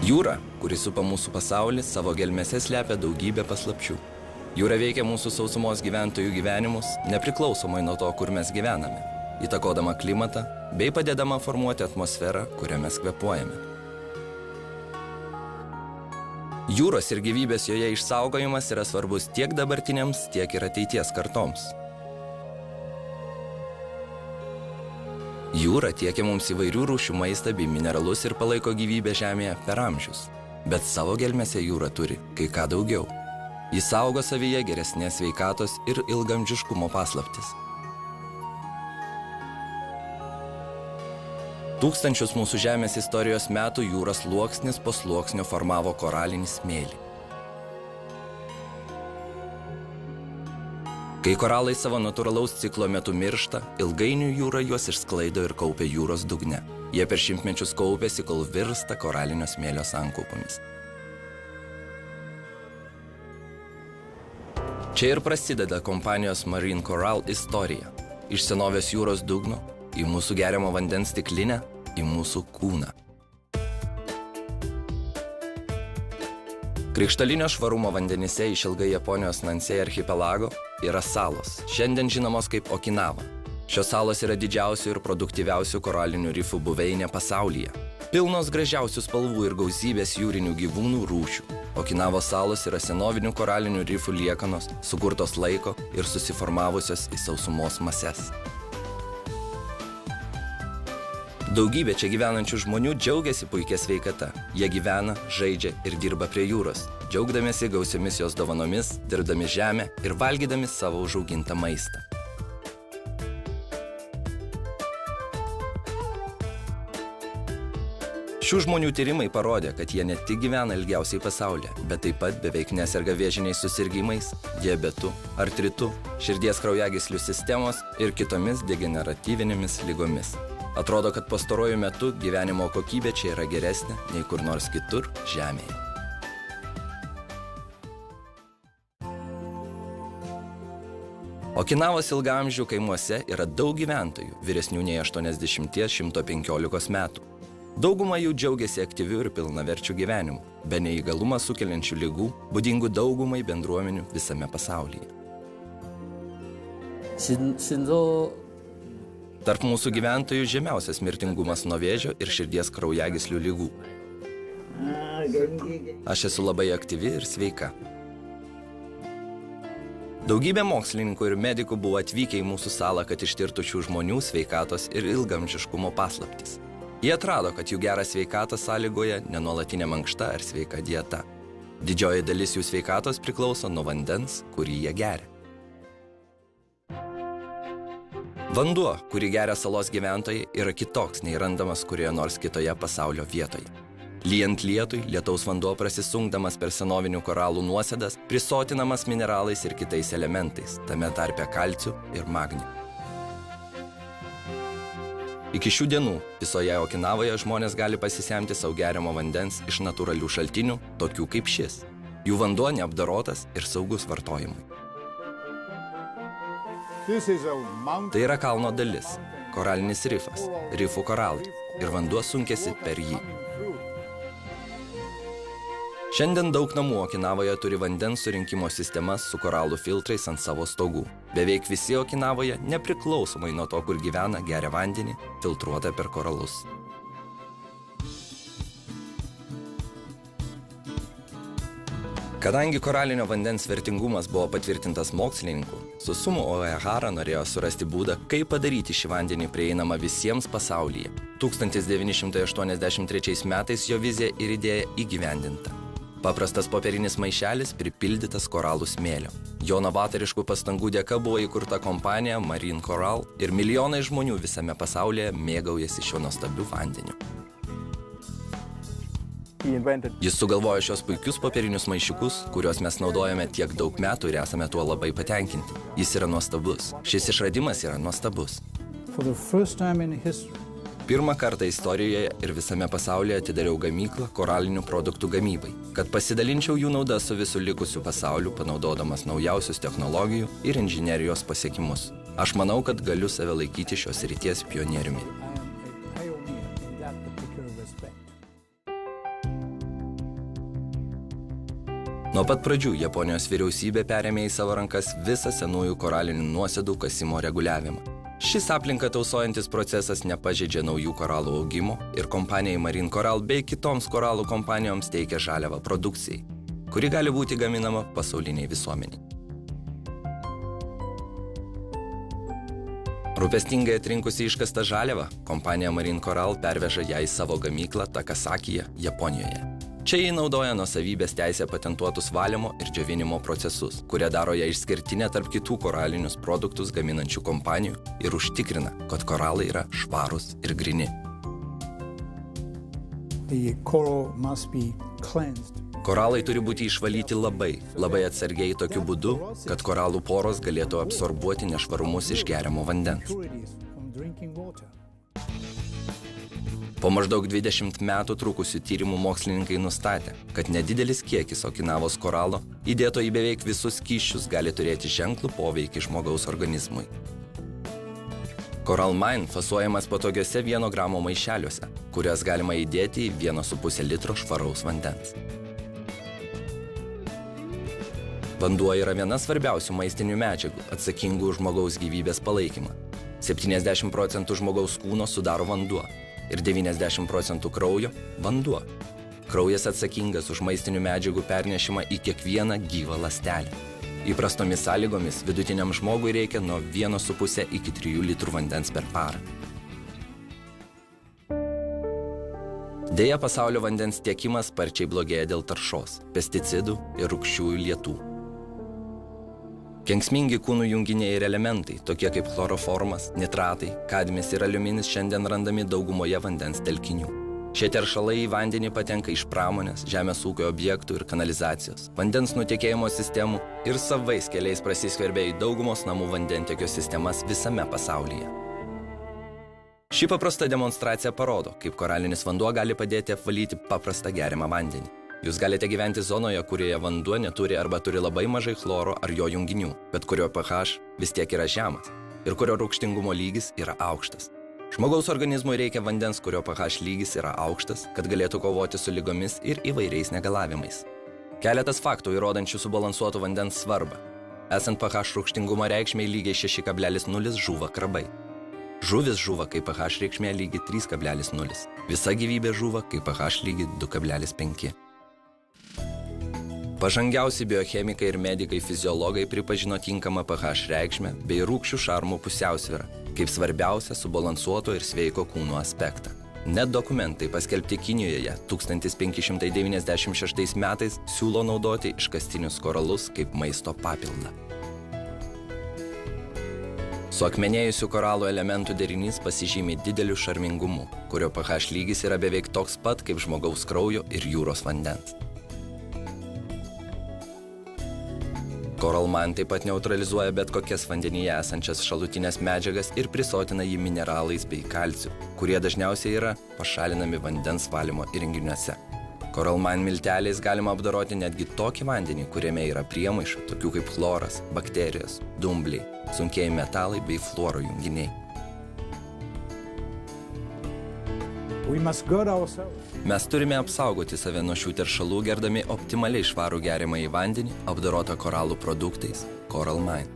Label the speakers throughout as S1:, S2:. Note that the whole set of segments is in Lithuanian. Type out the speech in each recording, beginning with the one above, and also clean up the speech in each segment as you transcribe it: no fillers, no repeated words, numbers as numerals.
S1: Jūra, kuri supa mūsų pasaulį, savo gelmėse slepia daugybę paslapčių. Jūra veikia mūsų sausumos gyventojų gyvenimus, nepriklausomai nuo to, kur mes gyvename, įtakodama klimatą bei padėdama formuoti atmosferą, kurią mes kvėpuojame. Jūros ir gyvybės joje išsaugojimas yra svarbus tiek dabartiniams, tiek ir ateities kartoms. Jūra tiekia mums įvairių rūšių maistą bei mineralus ir palaiko gyvybę žemėje per amžius. Bet savo gelmėse jūra turi kai ką daugiau. Jis saugo savyje geresnės sveikatos ir ilgamžiškumo paslaptis. Tūkstančius mūsų žemės istorijos metų jūros sluoksnis po sluoksnio formavo koralinį smėlį. Kai koralai savo natūralaus ciklo metu miršta, ilgainiui jūra juos išsklaido ir kaupia jūros dugne. Jie per šimtmečius kaupėsi, kol virsta koralinio smėlio sankaupomis. Čia ir prasideda kompanijos Marine Coral istorija. Iš senovės jūros dugno į mūsų geriamo vandens stiklinę, į mūsų kūną. Krikštalinio švarumo vandenyse išilgai Japonijos Nansei archipelago yra salos, šiandien žinomos kaip Okinava. Šios salos yra didžiausių ir produktyviausių koralinių rifų buveinė pasaulyje. Pilnos gražiausių spalvų ir gausybės jūrinių gyvūnų rūšių. Okinavos salos yra senovinių koralinių rifų liekanos, sukurtos laiko ir susiformavusios į sausumos mases. Daugybė čia gyvenančių žmonių džiaugiasi puikia sveikata. Jie gyvena, žaidžia ir dirba prie jūros, džiaugdamiesi gausiomis jos dovanomis, dirbdami žemę ir valgydami savo užaugintą maistą. Šių žmonių tyrimai parodė, kad jie ne tik gyvena ilgiausiai pasaulyje, bet taip pat beveik neserga vėžiniais susirgimais, diabetu, artritu, širdies kraujagyslių sistemos ir kitomis degeneratyvinėmis ligomis. Atrodo, kad pastaruoju metu gyvenimo kokybė čia yra geresnė nei kur nors kitur žemėje. Okinavos ilgaamžių kaimuose yra daug gyventojų, vyresnių nei 80–115 metų. Dauguma jų džiaugiasi aktyviu ir pilnaverčiu gyvenimu, be neįgalumą sukeliančių ligų, būdingų daugumai bendruomenių visame pasaulyje. Tarp mūsų gyventojų žemiausias mirtingumas nuo vėžio ir širdies kraujagyslių ligų. Aš esu labai aktyvi ir sveika. Daugybė mokslininkų ir medikų buvo atvykę į mūsų salą, kad ištirtų šių žmonių sveikatos ir ilgamžiškumo paslaptis. Jie atrado, kad jų gerą sveikatą sąlygoja nenuolatinė mankšta ar sveika dieta. Didžioji dalis jų sveikatos priklauso nuo vandens, kurį jie geria. Vanduo, kurį geria salos gyventojai, yra kitoks nei randamas kurioje nors kitoje pasaulio vietoje. Lyjant lietui, lietaus vanduo prasisunkdamas per senovinių koralų nuosėdas, prisotinamas mineralais ir kitais elementais, tame tarpe kalciu ir magniu. Iki šių dienų visoje Okinavoje žmonės gali pasisemti savo geriamo vandens iš natūralių šaltinių, tokių kaip šis. Jų vanduo neapdorotas ir saugus vartojimui. Tai yra kalno dalis, koralinis rifas, rifų koralai, ir vanduo sunkiasi per jį. Šiandien daug namų Okinavoje turi vandens surinkimo sistemas su koralų filtrais ant savo stogų. Beveik visi Okinavoje, nepriklausomai nuo to, kur gyvena, geria vandenį, filtruotą per koralus. Kadangi koralinio vandens vertingumas buvo patvirtintas mokslininkų, Susumu Oehara norėjo surasti būdą, kaip padaryti šį vandenį prieinamą visiems pasaulyje. 1983 metais jo vizija ir idėja įgyvendinta. Paprastas popierinis maišelis pripildytas koralų smėlio. Jo novatoriškų pastangų dėka buvo įkurta kompanija Marine Coral ir milijonai žmonių visame pasaulyje mėgaujasi šiuo nuostabiu vandeniu. Jis sugalvojo šios puikius popierinius maišiukus, kuriuos mes naudojame tiek daug metų ir esame tuo labai patenkinti. Jis yra nuostabus. Šis išradimas yra nuostabus. Pirmą kartą istorijoje ir visame pasaulyje atidariau gamyklą koralinių produktų gamybai, kad pasidalinčiau jų naudą su visų likusiu pasauliu, panaudodamas naujausius technologijų ir inžinerijos pasiekimus. Aš manau, kad galiu save laikyti šios srities pionieriumi. Nuo pat pradžių Japonijos vyriausybė perėmė į savo rankas visą senųjų koralinių nuosėdų kasimo reguliavimą. Šis aplinką tausojantis procesas nepažeidžia naujų koralų augimo ir kompanijai Marine Coral bei kitoms koralų kompanijoms teikia žaliavą produkcijai, kuri gali būti gaminama pasauliniai visuomeniai. Rūpestingai atrinkusi iškastą žaliavą, kompanija Marine Coral perveža ją į savo gamyklą Takasakyje, Japonijoje. Čia jį naudoja nuosavybės teisę patentuotus valymo ir džiovinimo procesus, kurie daro ją išskirtinę tarp kitų koralinius produktus gaminančių kompanijų ir užtikrina, kad koralai yra švarūs ir gryni. Koralai turi būti išvalyti labai atsargiai tokiu būdu, kad koralų poros galėtų absorbuoti nešvarumus iš geriamo vandens. Po maždaug 20 metų trukusių tyrimų mokslininkai nustatė, kad nedidelis kiekis Okinavos koralo įdėto į beveik visus skysčius gali turėti ženklų poveikį žmogaus organizmui. Coral Mine fasuojamas patogiuose 1 gramo maišeliuose, kurias galima įdėti į 1,5 litro švaraus vandens. Vanduo yra viena svarbiausių maistinių medžiagų, atsakingų už žmogaus gyvybės palaikymą. 70% žmogaus kūno sudaro vanduo ir 90% kraujo – vanduo. Kraujas atsakingas už maistinių medžiagų pernešimą į kiekvieną gyvą ląstelę. Įprastomis sąlygomis vidutiniam žmogui reikia nuo 1,5 iki 3 litrų vandens per parą. Deja, pasaulio vandens tiekimas sparčiai blogėja dėl taršos, pesticidų ir rūgščiųjų lietų. Kenksmingi kūnų junginiai ir elementai, tokie kaip chloroformas, nitratai, kadmis ir aliuminis šiandien randami daugumoje vandens telkinių. Šie teršalai į vandenį patenka iš pramonės, žemės ūkio objektų ir kanalizacijos, vandens nutekėjimo sistemų ir savais keliais prasiskverbia į daugumos namų vandentiekio sistemas visame pasaulyje. Ši paprasta demonstracija parodo, kaip koralinis vanduo gali padėti apvalyti paprastą geriamą vandenį. Jūs galite gyventi zonoje, kurioje vanduo neturi arba turi labai mažai chloro ar jo junginių, bet kurio pH vis tiek yra žemas ir kurio rūgštingumo lygis yra aukštas. Žmogaus organizmui reikia vandens, kurio pH lygis yra aukštas, kad galėtų kovoti su ligomis ir įvairiais negalavimais. Keletas faktų įrodančių subalansuotų vandens svarbą. Esant pH rūgštingumo reikšmei lygiai 6,0 žūva krabai. Žuvis žūva, kai pH reikšmė lygi 3,0. Visa gyvybė žūva, kai pH lygi 2,5. Pažangiausi biochemikai ir medikai fiziologai pripažino tinkamą pH reikšmę bei rūgščių šarmų pusiausvyrą kaip svarbiausią subalansuoto ir sveiko kūno aspektą. Net dokumentai paskelbti Kinijoje 1596 metais siūlo naudoti iškastinius koralus kaip maisto papildą. Suakmenėjusių koralų elementų derinys pasižymi dideliu šarmingumu, kurio pH lygis yra beveik toks pat kaip žmogaus kraujo ir jūros vandens. Coral Mine taip pat neutralizuoja bet kokias vandenyje esančias šalutinės medžiagas ir prisotina jį mineralais bei kalciu, kurie dažniausiai yra pašalinami vandens valymo įrenginiuose. Coral Mine milteliais galima apdoroti netgi tokį vandenį, kuriame yra priemaišų, tokių kaip chloras, bakterijos, dumbliai, sunkieji metalai bei fluoro junginiai. Mes turime apsaugoti save nuo šių teršalų, gerdami optimaliai švarų geriamąjį vandenį, apdorotą koralų produktais Coral Mine.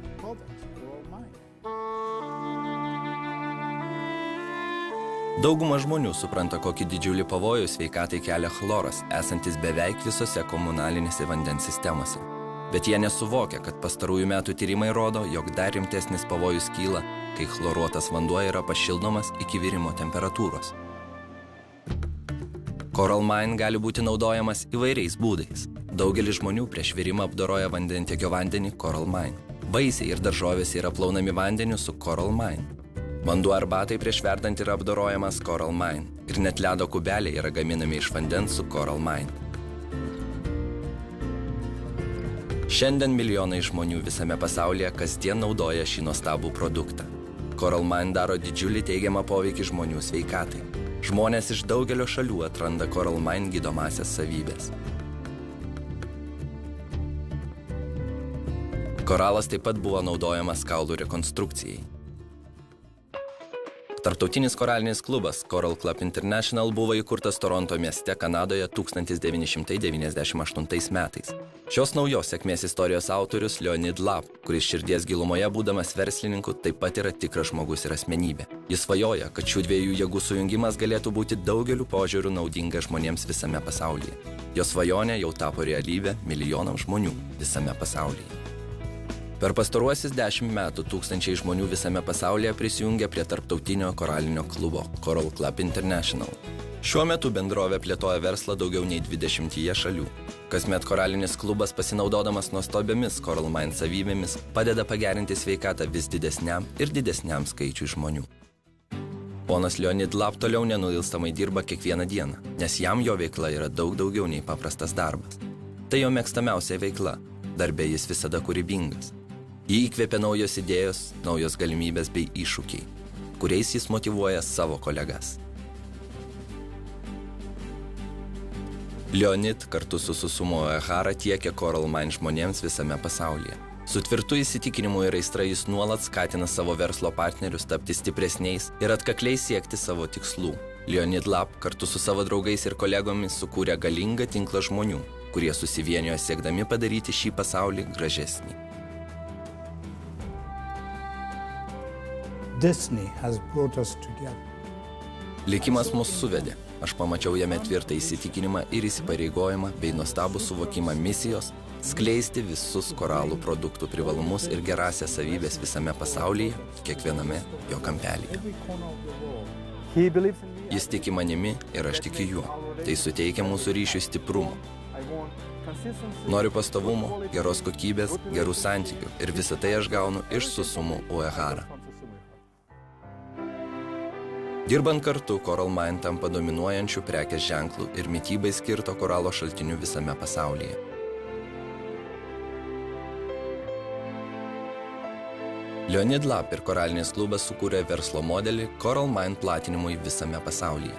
S1: Dauguma žmonių supranta, kokį didžiulį pavojų sveikatai kelia chloras, esantis beveik visose komunalinėse vandens sistemose. Bet jie nesuvokia, kad pastarųjų metų tyrimai rodo, jog dar rimtesnis pavojus kyla, kai chloruotas vanduo yra pašildomas iki virimo temperatūros. Coral Mine gali būti naudojamas įvairiais būdais. Daugelis žmonių prieš virimą apdoroja vandentiekio vandenį Coral Mine. Vaisiai ir daržovės yra plaunami vandeniu su Coral Mine. Vanduo arbatai prieš verdant yra apdorojamas Coral Mine. Ir net ledo kubeliai yra gaminami iš vandens su Coral Mine. Šiandien milijonai žmonių visame pasaulyje kasdien naudoja šį nuostabų produktą. Coral Mine daro didžiulį teigiamą poveikį žmonių sveikatai. Žmonės iš daugelio šalių atranda Coral Mine gydomąsias savybės. Koralas taip pat buvo naudojamas kaulų rekonstrukcijai. Tarptautinis koralinis klubas Coral Club International buvo įkurtas Toronto mieste, Kanadoje 1998 metais. Šios naujos sėkmės istorijos autorius Leonid Lap, kuris širdies gilumoje būdamas verslininku, taip pat yra tikras žmogus ir asmenybė. Jis svajoja, kad šių dviejų jėgų sujungimas galėtų būti daugeliu požiūrių naudinga žmonėms visame pasaulyje. Jo svajonė jau tapo realybė milijonams žmonių visame pasaulyje. Per pastaruosius 10 metų tūkstančiai žmonių visame pasaulyje prisijungia prie tarptautinio koralinio klubo Coral Club International. Šiuo metu bendrovė plėtoja verslą daugiau nei 20 šalių. Kasmet koralinis klubas, pasinaudodamas nuostabiomis Coral Mind savybėmis, padeda pagerinti sveikatą vis didesniam ir didesniam skaičiui žmonių. Ponas Leonid Lap toliau nenuilstamai dirba kiekvieną dieną, nes jam jo veikla yra daug daugiau nei paprastas darbas. Tai jo mėgstamiausia veikla, darbe jis visada kūrybingas. Jį įkvėpia naujos idėjos, naujos galimybės bei iššūkiai, kuriais jis motyvuoja savo kolegas. Leonid kartu su Susumu Uehara tiekia Coral Mind žmonėms visame pasaulyje. Su tvirtu įsitikinimu ir aistra jis nuolat skatina savo verslo partnerius tapti stipresniais ir atkakliai siekti savo tikslų. Leonid Lap kartu su savo draugais ir kolegomis sukūrė galingą tinklą žmonių, kurie susivienijo siekdami padaryti šį pasaulį gražesnį.
S2: Destiny has brought us together.
S1: Likimas mus suvedė. Aš pamačiau jame tvirtą įsitikinimą ir įsipareigojimą bei nuostabų suvokimą misijos skleisti visus koralų produktų privalumus ir gerąsias savybės visame pasaulyje, kiekviename jo kampelyje. Jis tiki manimi ir aš tikiu juo. Tai suteikia mūsų ryšių stiprumo. Noriu pastovumo, geros kokybės, gerų santykių ir visą tai aš gaunu iš Susumu Uehara. Dirbant kartu, Coral Mind tampa dominuojančių prekės ženklų ir mitybai skirto koralo šaltiniu visame pasaulyje. Leonid Lap ir koralinis klubas sukūrė verslo modelį Coral Mind platinimui visame pasaulyje.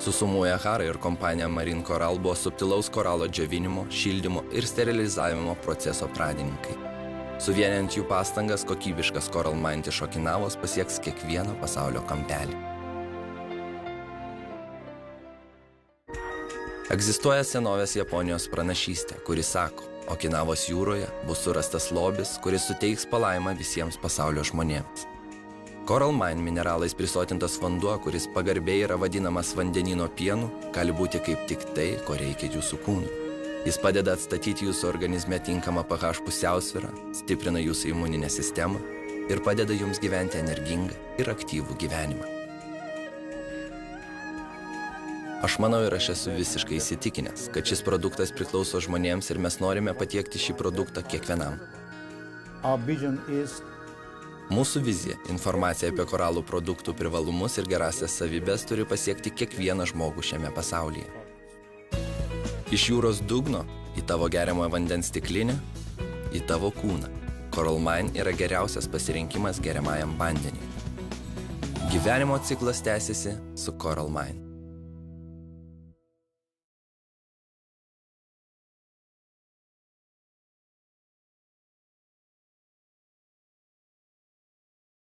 S1: Susumu Uehara ir kompanija Marine Coral buvo subtilaus koralo džiovinimo, šildymo ir sterilizavimo proceso pradininkai. Suvienijant jų pastangas, kokybiškas Coral Mind iš Okinavos pasieks kiekvieno pasaulio kampelį. Egzistuoja senovės Japonijos pranašystė, kuri sako, Okinavos jūroje bus surastas lobis, kuris suteiks palaimą visiems pasaulio žmonėms. Coral Mind mineralais prisotintas vanduo, kuris pagarbiai yra vadinamas vandenyno pienu, gali būti kaip tik tai, ko reikia jūsų kūnui. Jis padeda atstatyti jūsų organizme tinkamą pH pusiausvyrą, stiprina jūsų imuninę sistemą ir padeda jums gyventi energingą ir aktyvų gyvenimą. Aš manau ir aš esu visiškai įsitikinęs, kad šis produktas priklauso žmonėms ir mes norime patiekti šį produktą kiekvienam. Mūsų vizija, informacija apie koralų produktų privalumus ir gerąsias savybes turi pasiekti kiekvieną žmogų šiame pasaulyje. Iš jūros dugno į tavo geriamą vandens stiklinę, į tavo kūną. Coral Mind yra geriausias pasirinkimas geriamajam vandeniui. Gyvenimo ciklas tęsiasi su Coral Mind.